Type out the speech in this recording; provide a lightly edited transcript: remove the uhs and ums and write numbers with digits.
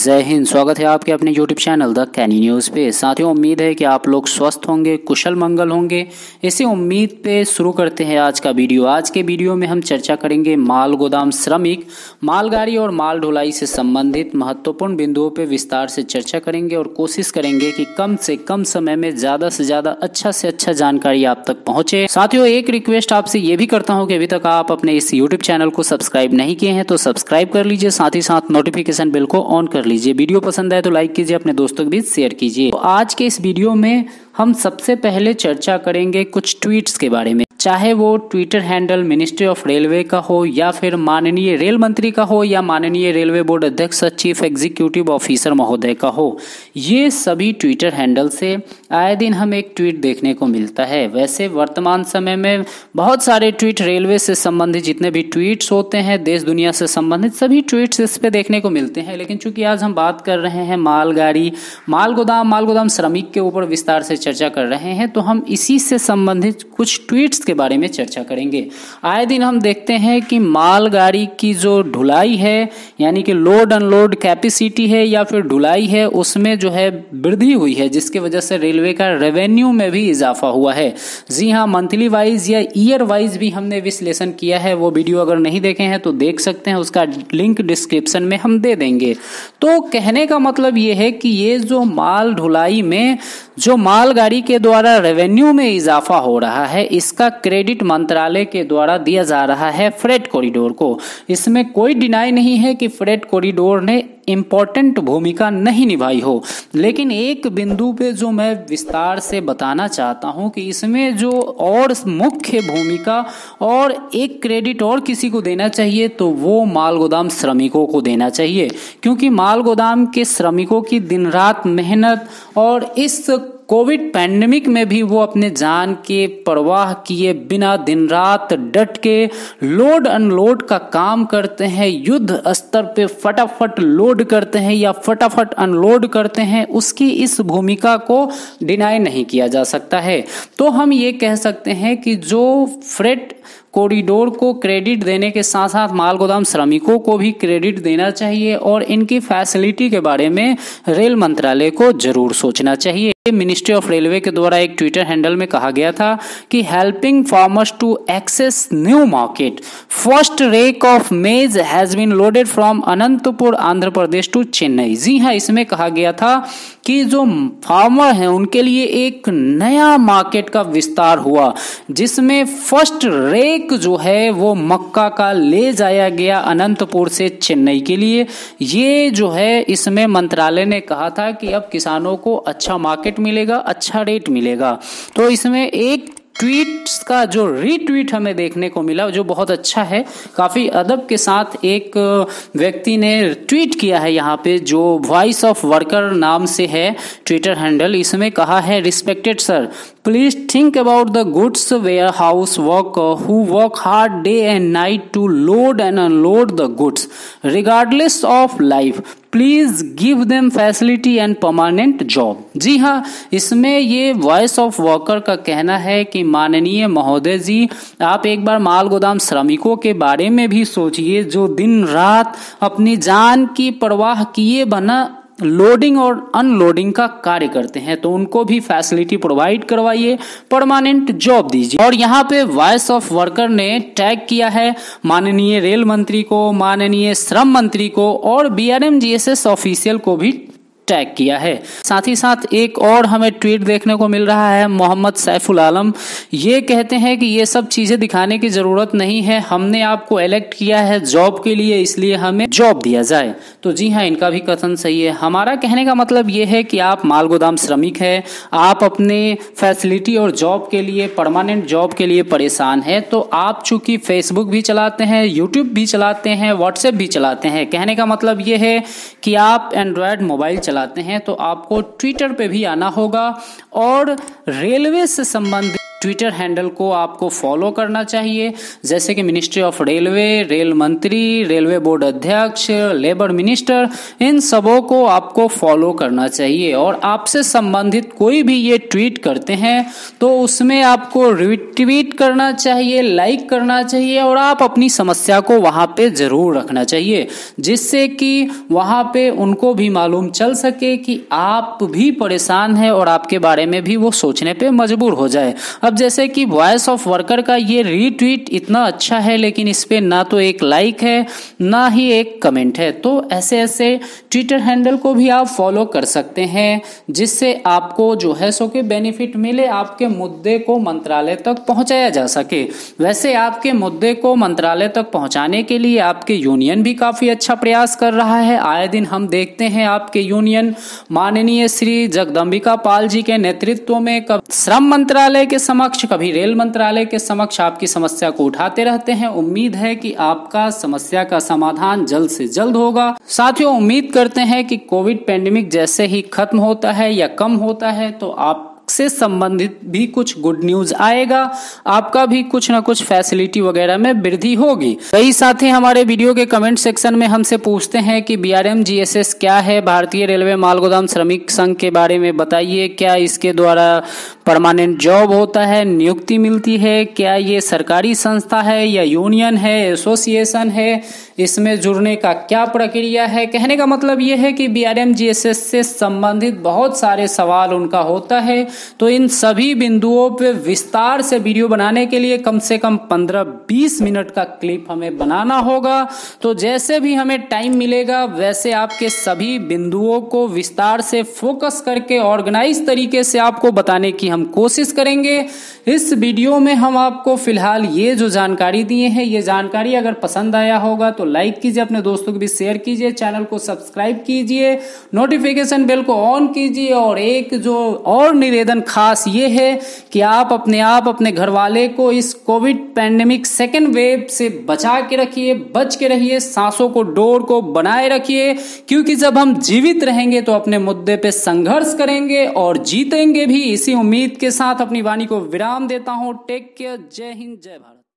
जय हिंद। स्वागत है आपके अपने YouTube channel the canny news पे। साथियों, उम्मीद है कि आप लोग स्वस्थ होंगे, कुशल मंगल होंगे। इसी उम्मीद पे शुरू करते हैं आज का वीडियो। आज के वीडियो में हम चर्चा करेंगे माल गोदाम श्रमिक, मालगाड़ी और माल ढुलाई से संबंधित महत्वपूर्ण बिंदुओं पे विस्तार से चर्चा करेंगे और कोशिश करेंगे कि कम से कम समय में ज़्यादा से ज़्यादा अच्छा से अच्छा जानकारी आप तक पहुँचे। साथियों, एक रिक्वेस्ट आपसे ये भी करता हूँ कि अभी तक आप अपने इस YouTube चैनल को सब्सक्राइब नहीं किए हैं तो सब्सक्राइब कर लीजिए, साथ ही साथ नोटिफिकेशन बेल को ऑन कर लीजिए। वीडियो पसंद आए तो लाइक कीजिए, अपने दोस्तों के बीच शेयर कीजिए। तो आज के इस वीडियो में हम सबसे पहले चर्चा करेंगे कुछ ट्वीट्स के बारे में, चाहे वो Twitter handle ministry of railway का हो या फिर माननीय रेल मंत्री का हो या माननीय रेलवे बोर्ड अध्यक्ष चीफ एग्जीक्यूटिव ऑफिसर महोदय का हो। ये सभी ट्विटर हैंडल से आए दिन हमें एक ट्वीट देखने को मिलता है। वैसे वर्तमान समय में बहुत सारे ट्वीट रेलवे से संबंधित जितने भी ट्वीट्स होते हैं, देश दुनिया से संबंधित सभी ट्वीट्स इस पे देखने को मिलते हैं। लेकिन चूंकि आज हम बात कर रहे हैं मालगाड़ी, माल गोदाम श्रमिक के ऊपर विस्तार से चर्चा कर रहे हैं, तो हम इसी से संबंधित कुछ ट्वीट्स के बारे में चर्चा करेंगे। आए दिन हम देखते हैं कि मालगाड़ी की जो ढुलाई है, यानी कि लोड अनलोड कैपेसिटी है या फिर ढुलाई है, उसमें जो है वृद्धि हुई है, जिसकी वजह से रेलवे का रेवेन्यू में भी इजाफा हुआ है। जी हाँ, मंथली वाइज या ईयर वाइज भी हमने विश्लेषण किया है। वो वीडियो अगर नहीं देखे हैं तो देख सकते हैं, उसका लिंक डिस्क्रिप्शन में हम दे देंगे। तो कहने का मतलब ये है कि ये जो माल ढुलाई में जो मालगाड़ी के द्वारा रेवेन्यू में इजाफा हो रहा है, इसका क्रेडिट मंत्रालय के द्वारा दिया जा रहा है फ्रेट कॉरिडोर को। इसमें कोई डिनाई नहीं है कि फ्रेट कॉरिडोर ने इम्पोर्टेंट भूमिका नहीं निभाई हो, लेकिन एक बिंदु पे जो मैं विस्तार से बताना चाहता हूं कि इसमें जो और मुख्य भूमिका और एक क्रेडिट और किसी को देना चाहिए तो वो माल गोदाम श्रमिकों को देना चाहिए, क्योंकि माल गोदाम के श्रमिकों की दिन रात मेहनत और इस कोविड पैंडेमिक में भी वो अपने जान के परवाह किए बिना दिन रात डट के लोड अनलोड का काम करते हैं, युद्ध स्तर पे फटाफट लोड करते हैं या फटाफट अनलोड करते हैं। उसकी इस भूमिका को डिनाई नहीं किया जा सकता है। तो हम ये कह सकते हैं कि जो फ्रेट कॉरिडोर को क्रेडिट देने के साथ साथ माल गोदाम श्रमिकों को भी क्रेडिट देना चाहिए और इनकी फैसिलिटी के बारे में रेल मंत्रालय को जरूर सोचना चाहिए। मिनिस्ट्री ऑफ रेलवे के द्वारा एक ट्विटर हैंडल में कहा गया था कि helping farmers to access new market, first rake of maize has been loaded from Anantapur Andhra Pradesh to Chennai. जी हाँ, इसमें कहा गया था कि जो फार्मर हैं उनके लिए एक नया मार्केट का विस्तार हुआ, जिसमें फर्स्ट रेक जो है वो मक्का का ले जाया गया अनंतपुर से चेन्नई के लिए। ये जो है इसमें मंत्रालय ने कहा था कि अब किसानों को अच्छा मार्केट मिलेगा, अच्छा रेट मिलेगा। तो इसमें एक ट्वीट्स का जो रीट्वीट हमें देखने को मिला जो बहुत अच्छा है, काफी अदब के साथ एक व्यक्ति ने ट्वीट किया है यहाँ पे, जो वॉइस ऑफ वर्कर नाम से है ट्विटर हैंडल। इसमें कहा है, respected sir, please think about the goods warehouse worker who work hard day and night to load and unload the goods regardless of life. Please give them facility and permanent job. जी हाँ, इसमें ये voice of worker का कहना है कि माननीय महोदय जी, आप एक बार माल गोदाम श्रमिकों के बारे में भी सोचिए, जो दिन रात अपनी जान की परवाह किए बिना लोडिंग और अनलोडिंग का कार्य करते हैं, तो उनको भी फैसिलिटी प्रोवाइड करवाइए, परमानेंट जॉब दीजिए। और यहाँ पे वॉइस ऑफ वर्कर ने टैग किया है माननीय रेल मंत्री को, माननीय श्रम मंत्री को और BRMGSS ऑफिशियल को भी टैग किया है। साथ ही साथ एक और हमें ट्वीट देखने को मिल रहा है, मोहम्मद सैफुल आलम ये कहते हैं कि ये सब चीजें दिखाने की जरूरत नहीं है, हमने आपको इलेक्ट किया है जॉब के लिए, इसलिए हमें जॉब दिया जाए। तो जी हाँ, इनका भी कथन सही है। हमारा कहने का मतलब ये है कि आप माल गोदाम श्रमिक है, आप अपने फैसिलिटी और जॉब के लिए, परमानेंट जॉब के लिए परेशान है, तो आप चूंकि फेसबुक भी चलाते हैं, यूट्यूब भी चलाते हैं, व्हाट्सएप भी चलाते हैं, कहने का मतलब ये है कि आप एंड्रॉयड मोबाइल चलाते हैं, तो आपको ट्विटर पे भी आना होगा और रेलवे से संबंधित ट्विटर हैंडल को आपको फॉलो करना चाहिए, जैसे कि मिनिस्ट्री ऑफ रेलवे, रेल मंत्री, रेलवे बोर्ड अध्यक्ष, लेबर मिनिस्टर, इन सबों को आपको फॉलो करना चाहिए। और आपसे संबंधित कोई भी ये ट्वीट करते हैं तो उसमें आपको रिट्वीट करना चाहिए, लाइक करना चाहिए और आप अपनी समस्या को वहां पे जरूर रखना चाहिए, जिससे कि वहां पे उनको भी मालूम चल सके कि आप भी परेशान हैं और आपके बारे में भी वो सोचने पे मजबूर हो जाए। अब जैसे कि वॉइस ऑफ वर्कर का ये रीट्वीट इतना अच्छा है, लेकिन इस पे ना तो एक लाइक है ना ही एक कमेंट है। तो ऐसे ऐसे ट्विटर हैंडल को भी आप फॉलो कर सकते हैं, जिससे आपको जो है सो के बेनिफिट मिले, आपके मुद्दे को मंत्रालय तक पहुंचाया जा सके। वैसे आपके मुद्दे को मंत्रालय तक पहुंचाने के लिए आपके यूनियन भी काफी अच्छा प्रयास कर रहा है। आए दिन हम देखते हैं आपके यूनियन माननीय श्री जगदम्बिका पाल जी के नेतृत्व में श्रम मंत्रालय के समक्ष, कभी रेल मंत्रालय के समक्ष आपकी समस्या को उठाते रहते हैं। उम्मीद है कि आपका समस्या का समाधान जल्द से जल्द होगा। साथियों, उम्मीद करते हैं कि कोविड पैंडेमिक जैसे ही खत्म होता है या कम होता है तो आप से संबंधित भी कुछ गुड न्यूज आएगा, आपका भी कुछ ना कुछ फैसिलिटी वगैरह में वृद्धि होगी। कई साथी हमारे वीडियो के कमेंट सेक्शन में हमसे पूछते हैं कि बीआरएम जीएसएस क्या है, भारतीय रेलवे मालगोदाम श्रमिक संघ के बारे में बताइए। क्या इसके द्वारा परमानेंट जॉब होता है, नियुक्ति मिलती है? क्या ये सरकारी संस्था है या यूनियन है, एसोसिएशन है? इसमें जुड़ने का क्या प्रक्रिया है? कहने का मतलब ये है कि बीआरएम जीएसएस से संबंधित बहुत सारे सवाल उनका होता है। तो इन सभी बिंदुओं पे विस्तार से वीडियो बनाने के लिए कम से कम 15-20 मिनट का क्लिप हमें बनाना होगा। तो जैसे भी हमें टाइम मिलेगा वैसे आपके सभी बिंदुओं को विस्तार से फोकस करके ऑर्गेनाइज तरीके से आपको बताने की हम कोशिश करेंगे। इस वीडियो में हम आपको फिलहाल ये जो जानकारी दिए हैं, ये जानकारी अगर पसंद आया होगा तो लाइक कीजिए, अपने दोस्तों को भी शेयर कीजिए, चैनल को सब्सक्राइब कीजिए, नोटिफिकेशन बेल को ऑन कीजिए। और एक जो और निवेदन खास ये है कि आप अपने घर वाले को इस कोविड पैंडेमिक सेकेंड वेव से बचा के रखिए, बच के रहिए, सांसों को डोर को बनाए रखिए, क्योंकि जब हम जीवित रहेंगे तो अपने मुद्दे पे संघर्ष करेंगे और जीतेंगे भी। इसी उम्मीद के साथ अपनी वाणी को विराम देता हूं। टेक केयर, जय हिंद, जय भारत।